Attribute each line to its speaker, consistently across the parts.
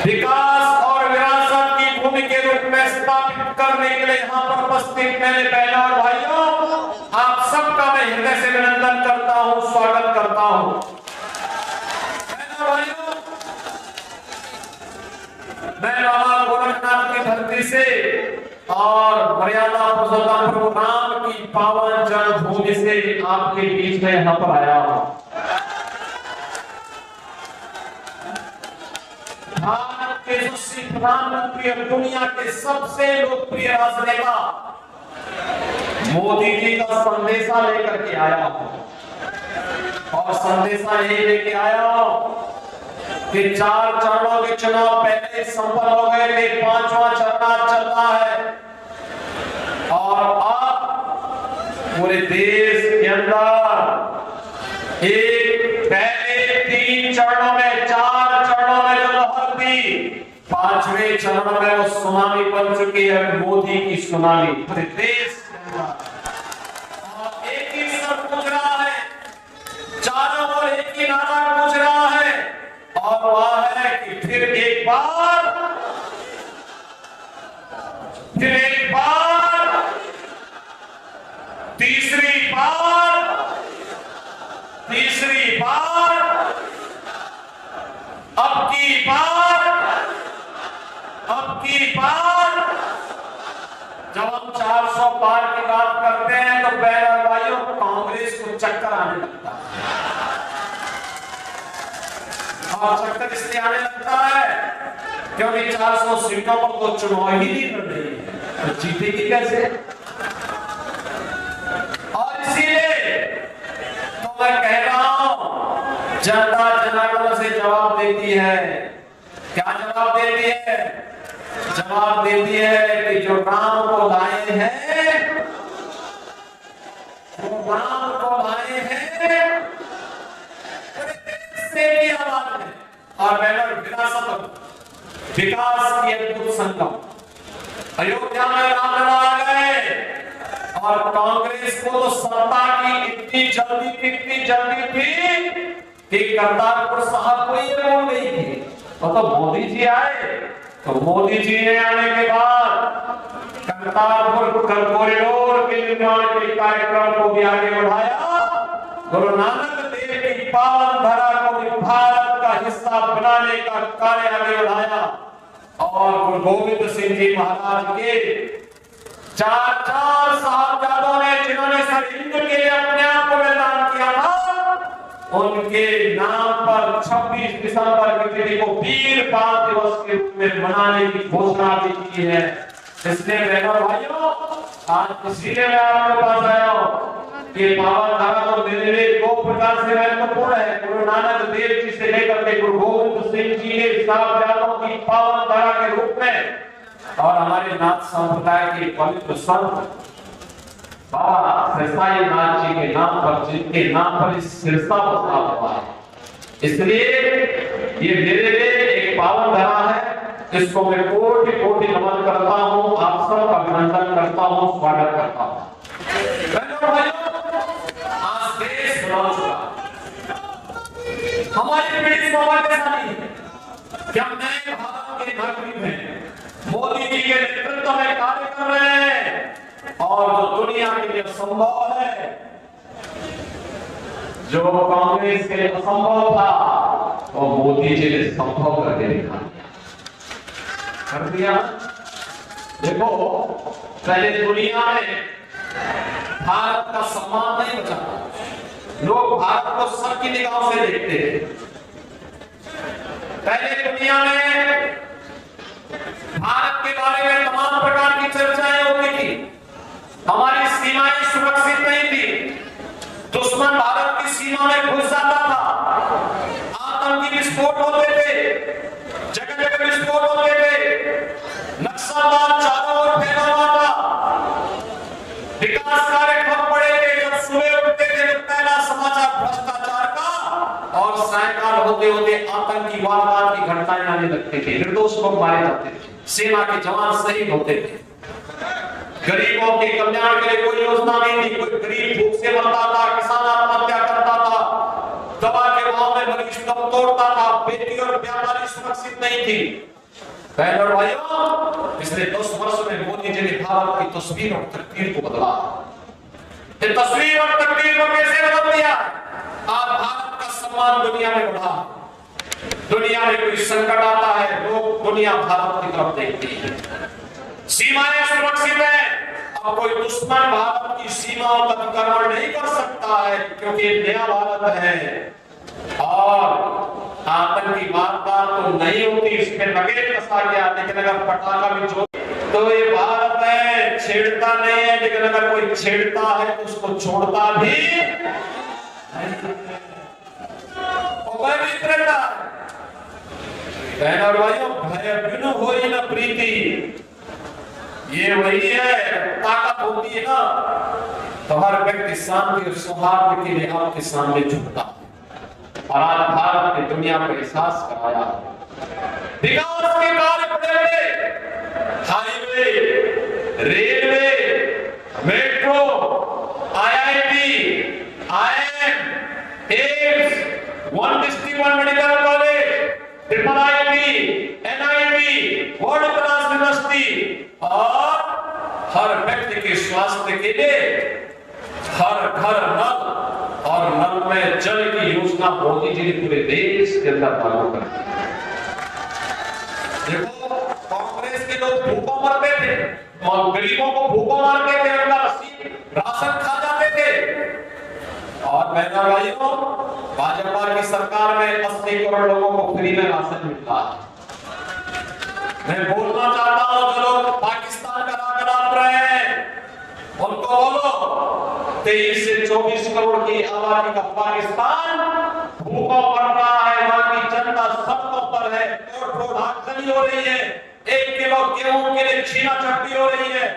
Speaker 1: विकास और विरासत की भूमि के रूप में स्थापित करने के लिए यहाँ पर उपस्थित मेरे बहनों और भाइयों, आप सबका मैं हृदय से अभिनंदन करता हूँ, स्वागत करता हूँ। बहनों भाइयों, मैं बाबा गोरखनाथ की धरती से और मर्यादा पुरुषोत्तम प्रभु राम की पावन जन्मभूमि से आपके बीच में यहाँ पर आया हूँ। भारत के यशस्वी प्रधानमंत्री और दुनिया के सबसे लोकप्रिय राजनेता मोदी जी का संदेशा लेकर के आया हूं और संदेशा यही लेके आया हूं कि 4 चरणों के चुनाव पहले संपन्न हो गए थे, 5वां चरण चल रहा है और अब पूरे देश के अंदर एक पहले 3 चरणों में 4 चरणों में जो लहर थी, 5वें चरण में वो सुनामी बन चुकी है, मोदी की सुनामी पूरे देश के अंदर। और एक ही सर पूछ रहा है, चारों ओर एक ही नारा पूछ रहा है और वह है कि फिर एक बार तीसरी बार अब की बार जब हम 400 पार की बात करते हैं तो बहनों भाइयों कांग्रेस को चक्कर आने लगता है। और चक्कर इसलिए आने लगता है क्योंकि 400 सीटों पर तो चुनाव ही नहीं लड़ रही है, तो जीतेगी कैसे? और इसीलिए तो मैं कह रहा हूं, जनता जनार्दन से जवाब देती है। क्या जवाब देती है? जवाब देती है कि जो राम को लाए हैं, की आवाज में और विरासत विकास की अद्भुत संगम। अयोध्या में रामलला आ गए और कांग्रेस को तो सत्ता की इतनी जल्दी थी कि करतारपुर साहब को ये बोल गई थी। तो मोदी जी आए, तो मोदी जी ने आने के बाद करतारपुर कॉरिडोर के निर्माण के कार्यक्रम को भी आगे बढ़ाया। गुरु नानक देव की पावन धरा को भी भारत का हिस्सा बनाने का कार्य आगे बढ़ाया और गुरु गोविंद सिंह जी महाराज के 4 साहबजादों ने जिन्होंने सर हिंद के लिए अपने आप को बलिदान किया था, उनके नाम पर 26 दिसंबर की तिथि को वीर बाल दिवस के रूप में मनाने की घोषणा भी की है। इसलिए बहनों भाइयों, आज इसीलिए मैं आपके पास आया हूँ कि पावन धारा तो मेरे लिए 2 प्रकार से महत्वपूर्ण है। गुरु नानक देव जी से लेकर के गुरु गोविंद सिंह जी के साहबजादों की पावन धारा के रूप में और हमारे नाथ संप्रदाय के पवित्र संत बाबा सिरसाई नाथ जी के नाम पर, जिनके नाम पर इस सिरसा बसा हुआ है, इसलिए ये मेरे लिए एक पावन धारा है। इसको मैं कोटि नमन करता हूँ, आप सबका अभिनंदन करता हूँ, स्वागत करता हूँ। आज देश बदल चुका, हमारी पीढ़ी समझदारी है कि हम नए भारत के नागरिक हैं, मोदी जी के नेतृत्व में कार्य कर रहे हैं और जो दुनिया के लिए संभव है, जो कांग्रेस के लिए असंभव था, वो मोदी जी ने संभव करके दिखा कर दिया। देखो, पहले दुनिया में भारत का सम्मान नहीं बचा, लोग भारत को सर की निगाहों से देखते थे। पहले दुनिया में भारत के बारे में तमाम प्रकार की चर्चाएं होती थी, हमारी सीमाएं सुरक्षित नहीं थी, दुश्मन भारत की सीमा में घुस जाता था, आतंकी विस्फोट होते थे, जगह जगह विस्फोट होते थे, नक्सलवाद चारों ओर फैला हुआ था, विकास कार्य ठप पड़े थे। जब सुबह उठते थे तो पहला समाचार भ्रष्टाचार का और सायकाल होते होते आतंकी वारदात की घटनाएं आने लगती थी, निर्दोष लोग मारे जाते थे, सेना के जवान शहीद होते थे, गरीबों के कल्याण के लिए कोई योजना नहीं थी, कोई गरीब भूख से मरता था, किसान आत्महत्या करता था, दवा के भाव में मरीज दम तोड़ता था, बेटी और व्यापारी सुरक्षित नहीं थी। बहनों और भाइयों, पिछले 10 वर्ष में मोदी जी ने भारत की तस्वीर और तकदीर को बदला। ये तस्वीर और तकदीर को कैसे बदल दिया? आज भारत का सम्मान दुनिया में बढ़ा। दुनिया में कोई संकट आता है, लोग दुनिया भारत की तरफ देखती है। सीमाएं सुरक्षित है, अब कोई दुश्मन भारत की सीमाओं का अतिक्रमण नहीं कर सकता है, क्योंकि नया भारत है और आतंकी वारदात तो नहीं होती, इसमें नकेल कसा गया। लेकिन अगर पटाखा भी छोड़ तो ये भारत है, छेड़ता नहीं है, लेकिन अगर कोई छेड़ता है तो उसको छोड़ता भी नहीं। बहन और भाइयों, भय बिनु होई न प्रीति, ये वही है। ताकत होती है ना तो हर व्यक्ति शांति और सौहार्द के लिए आपके सामने झुकता है। और आज भारत ने दुनिया को एहसास कराया। विकास के कार्य बड़े, highway, railway, metro, IIT, IIM, AIIMS, 161 medical college, IIT, NIT, world class university, और हर व्यक्ति के स्वास्थ्य के लिए हर घर नल और नल में जल की योजना मोदी जी ने पूरे देश के अंदर लागू कर दी। देखो, कांग्रेस के लोग भूखों मरते थे, गरीबों को भूखों मारते थे, उनका राशन खा जाते थे। और बहनों भाइयों, भाजपा की सरकार में 80 करोड़ लोगों को फ्री में राशन मिलता है। मैं बोलना चाहता हूं, जो लोग पाकिस्तान का राग डाल रहे हैं उनको बोलो, 23 से 24 करोड़ की आबादी का पाकिस्तान भूखा पड़ रहा है। वहां की जनता सड़कों पर है, तोड़-फोड़ आगजनी हो रही है, 1 किलो गेहूं के लिए छीना चपटी हो रही है।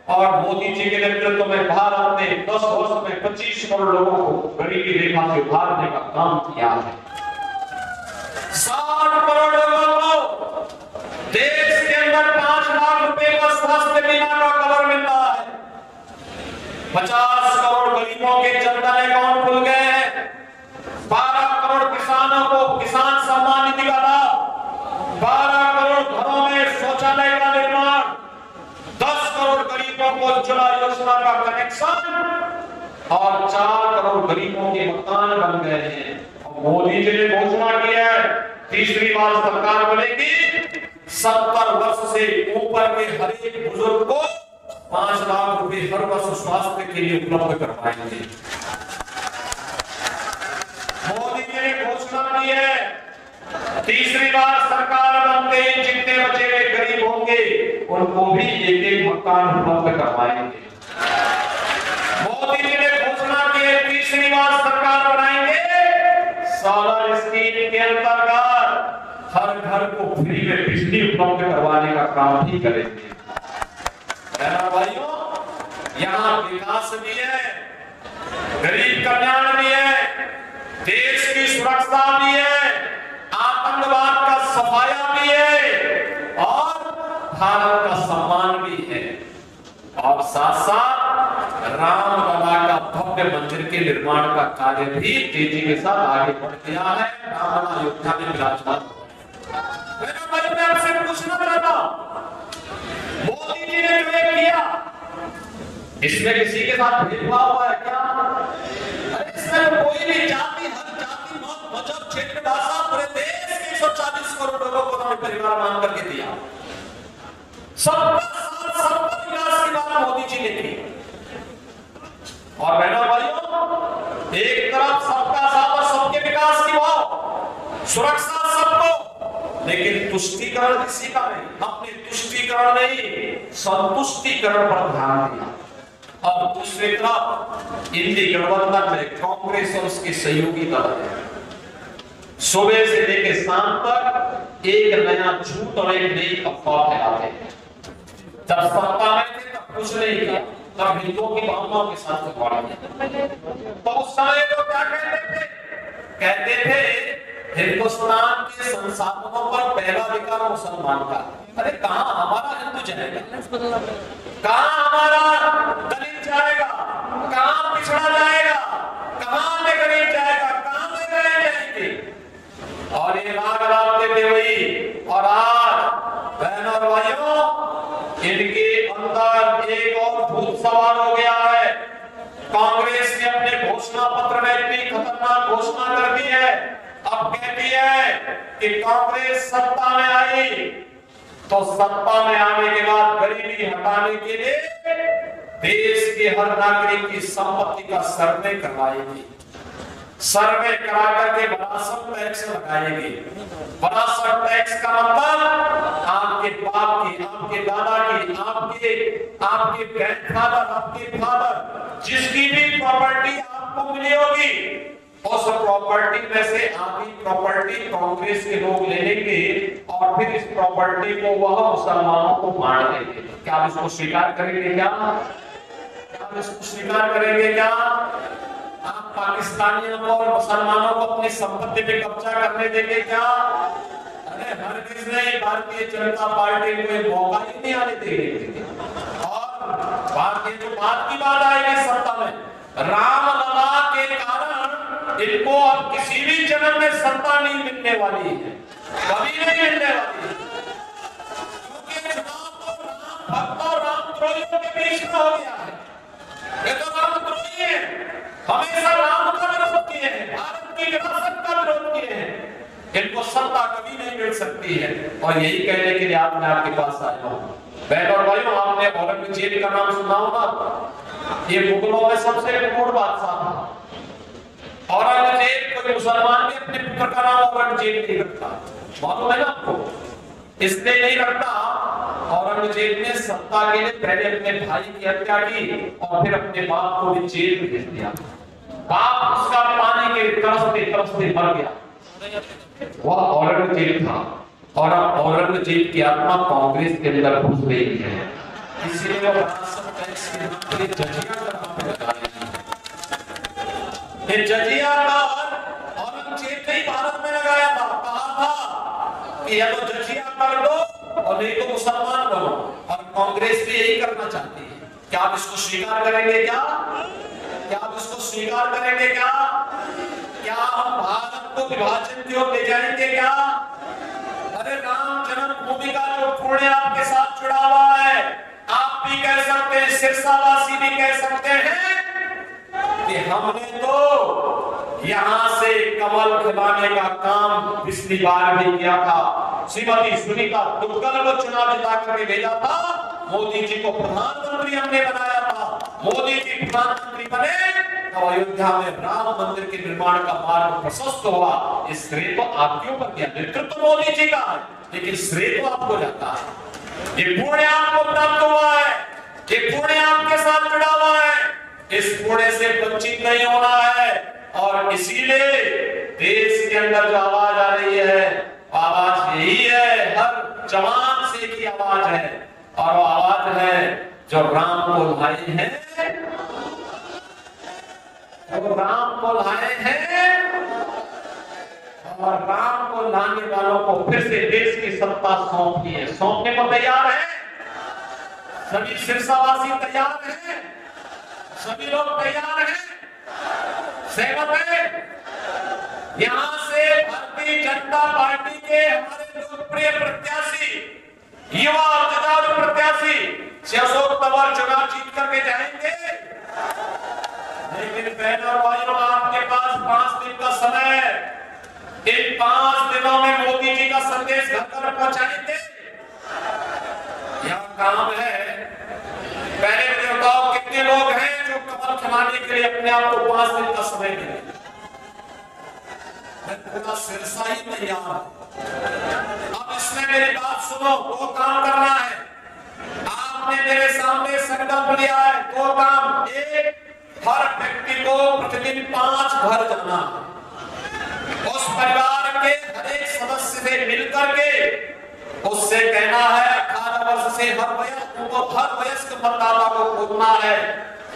Speaker 1: और मोदी जी के नेतृत्व में भारत ने 10 वर्ष में 25 करोड़ लोगों को गरीबी रेखा से उभारने का काम किया है। 60 करोड़ लोगों को देश के अंदर 5 लाख रुपए का स्वास्थ्य बीमा का कवर मिलता है। 50 करोड़ गरीबों के जनधन अकाउंट खुल गए हैं। 12 करोड़ किसानों को किसान सम्मान निधि का लाभ, 12 करोड़ घरों में शौचालय का निर्माण, 10 करोड़ गरीबों को उज्ज्वला योजना का कनेक्शन, और 4 करोड़ गरीबों के मकान बन गए हैं। मोदी जी ने घोषणा की है, तीसरी बार सरकार बनेगी, 70 वर्ष से ऊपर के हर एक बुजुर्ग को 5 लाख रुपए हर वर्ष स्वास्थ्य के लिए उपलब्ध करवाएंगे। मोदी जी ने घोषणा की है, तीसरी बार सरकार बनते ही जितने बचे हुए गरीब होंगे उनको भी एक मकान उपलब्ध करवाएंगे। मोदी जी ने घोषणा की है, तीसरी बार सरकार बनाएंगे, सोलर स्कीम के अंतर्गत हर घर को फ्री में बिजली उपलब्ध करवाने का काम भी करेंगे। भाइयों, यहाँ विकास भी है, गरीब कल्याण भी है, देश की सुरक्षा भी है, आतंकवाद का सफाया भी है, और भारत का सम्मान भी है। और साथ साथ रामलला का भव्य मंदिर के निर्माण का कार्य भी तेजी के साथ आगे बढ़ गया है। रामलला अयोध्या में विराजमान। मैं आपसे पूछना चाहता हूं, मोदी जी ने जो किया, इसमें किसी के साथ भेदभाव हुआ है क्या? अरे इसमें कोई भी जाति, हर जाति, मजहब, क्षेत्र, भाषा, पूरे देश के 140 करोड़ लोगों को उन्होंने परिवार मान करके दिया। सबका साथ, सबका विकास की बात मोदी जी ने की। और बहनों भाइयों, एक तरफ सबका साथ और सबके विकास की बात, सुरक्षा सबको, लेकिन तुष्टीकरण किसी का नहीं। अपने तुष्टीकरण नहीं, संतुष्टीकरण पर ध्यान दिया। और दूसरी तरफ इंडी गठबंधन में कांग्रेस और उसके सहयोगी दल है, सुबह से लेकर शाम तक एक नया झूठ और एक नई अफवाह फैलाते हैं। जब सत्ता में थे तब कुछ नहीं किया, तब हिंदुओं की भावनाओं के साथ खिलवाड़ किया। तो उस समय लोग क्या कहते थे? कहते थे हिंदुस्तान के संसाधनों पर पहला अधिकार मुसलमान का। अरे कहां हमारा हिंदू जाएगा, कहां हमारा दलित जाएगा, कहां पिछड़ा जाएगा, कहां में गरीब जाएगा, कहां में गरीब जाएंगे। और ये राग डालते थे वही। और आज इनके अंदर एक और भूत सवार हो गया है। कांग्रेस ने अपने घोषणा पत्र में इतनी खतरनाक घोषणा कर दी है, अब कहती है कि कांग्रेस सत्ता में आई तो सत्ता में आने के बाद गरीबी हटाने के लिए देश के हर नागरिक की संपत्ति का सर्वे करवाएगी। सर्वे करा करके विरासत टैक्स लगाएगी। विरासत टैक्स का मतलब आपके बाप की, आपके दादा की, आपके ग्रैंडफादर, आपके फादर, जिसकी भी प्रॉपर्टी आपको मिली होगी, उस प्रॉपर्टी में से आपकी प्रॉपर्टी कांग्रेस के लोग ले लेंगे और फिर इस प्रॉपर्टी को वह मुसलमानों को बांट देंगे। क्या आप इसको स्वीकार करेंगे? क्या आप इसको स्वीकार करेंगे? क्या आप पाकिस्तानियों को और मुसलमानों को अपनी संपत्ति पे कब्जा करने देंगे? क्या अरे हर किसी भारतीय जनता पार्टी को मौका ही नहीं आने देंगे। और भारतीय जो बात की बात आएगी सत्ता में, रामलला के कारण इनको अब किसी भी जन्म में सत्ता नहीं मिलने वाली है, कभी नहीं मिलने वाली है, क्योंकि चुनाव तो राम भक्त और रामद्रोहियों के बीच में हो गया है। ये तो रामद्रोही है, हमेशा राम का विरोध किए हैं, भारत की विरासत का विरोध किए हैं। इनको सत्ता कभी नहीं मिल सकती है। और यही कहने के लिए आपने आपके पास आया हूं। बहन और भाइयों, आपने औरंगजेब का नाम सुना होगा। ये मुगलों में सबसे क्रूर बादशाह था। औरंगजेब, कोई मुसलमान भी अपने पुत्र का नाम औरंगजेब नहीं रखता, मालूम है ना आपको? इसलिए नहीं रखता, औरंगजेब ने सत्ता के लिए पहले अपने भाई की हत्या की और फिर अपने बाप को भी जेल में भेज दिया। बाप उसका पानी के तरसते तरसते मर गया। वह औरंगजेब था और औरंगजेब की आत्मा कांग्रेस के अंदर घुस गई है। इसलिए वो विरासत टैक्स के नाम पर जजिया का नाम लगा रहे हैं। ये जजिया का औरंगजेब ने भारत में लगाया था। कहा था कि या तो जजिया कर दो और नहीं तो मुसलमान बनो, और कांग्रेस भी यही करना चाहती है। क्या आप इसको स्वीकार करेंगे? क्या आप इसको स्वीकार करेंगे? क्या हम भारत को विभाजन की ओर ले जाएंगे? क्या अरे राम जन्मभूमि का जो पुण्य आपके साथ जुड़ा हुआ है, आप भी कह सकते हैं, सिरसावासी भी कह सकते हैं कि हमने तो यहां से कमल खिलाने का काम पिछली बार भी किया था। श्रीमती सुनीता दुग्गल को चुनाव जिता करके भेजा था, मोदी जी को प्रधानमंत्री हमने बनाया था। मोदी जी प्रधानमंत्री बने तो अयोध्या में राम मंदिर के निर्माण का मार्ग प्रशस्त हुआ। इस श्रेय तो आपके ऊपर दिया, नेतृत्व मोदी जी का है, लेकिन श्रेय तो आपको जाता है। ये पुण्य आपको प्राप्त हुआ है, ये पुण्य आपके साथ जुड़ा हुआ है, इस पुण्य से वंचित नहीं होना है। और इसीलिए देश के अंदर जो आवाज आ रही है, आवाज यही है, हर जवान से की आवाज है, और वो आवाज है जो राम को लाए हैं, जो राम को लाए हैं, और राम को लाने वालों को फिर से देश की सत्ता सौंपनी है। सौंपने को तैयार है सभी सिरसावासी, तैयार हैं सभी लोग, तैयार हैं, सहमत हैं। यहां से भारतीय जनता पार्टी के हमारे लोकप्रिय प्रत्याशी, युवा और जुझारू प्रत्याशी श्री अशोक तंवर चुनाव जीत करके जाएंगे। लेकिन बहनों और भाइयों, आपके पास 5 दिन का समय है। इन 5 दिनों में मोदी जी का संदेश घर घर पहुंचाएंगे। यह काम है। पहले मुझे बताओ, कितने लोग हैं जो कमल खिलाने के लिए अपने आप को 5 दिन का समय देंगे? पूरा सिरसा ही तैयार है। अब इसमें मेरी बात सुनो, 2 काम करना है। आपने मेरे सामने संकल्प लिया है 2 काम। एक, हर व्यक्ति को प्रतिदिन 5 घर जाना है। उस परिवार के हर एक सदस्य से मिलकर के उससे कहना है, 18 वर्ष से हर वयस्क मतदाता को पूछना है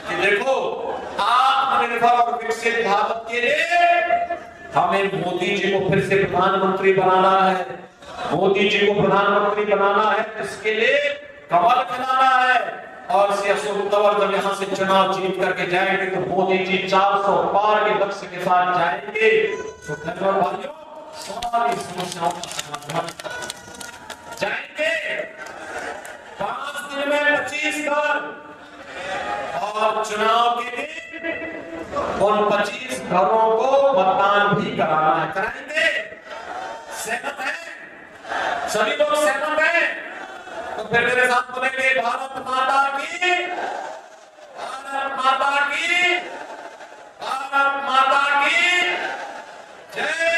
Speaker 1: कि देखो, आत्मनिर्भर और विकसित भारत के लिए हमें मोदी जी को फिर से प्रधानमंत्री बनाना है। मोदी जी को प्रधानमंत्री बनाना है, इसके लिए कमल खिलाना है। और श्री अशोक तंवर जब यहाँ से चुनाव जीत करके जाएंगे तो मोदी जी 400 पार के लक्ष्य के साथ जाएंगे। तो भाइयों, सारी समस्याओं का समाधान जाएंगे। 5 दिन उन 25 घरों को मतदान भी कराना है। कराएंगे? सहमत है? सभी लोग सहमत हैं? तो फिर मेरे साथ बोलेंगे भारत माता की, भारत माता की, भारत माता की जय।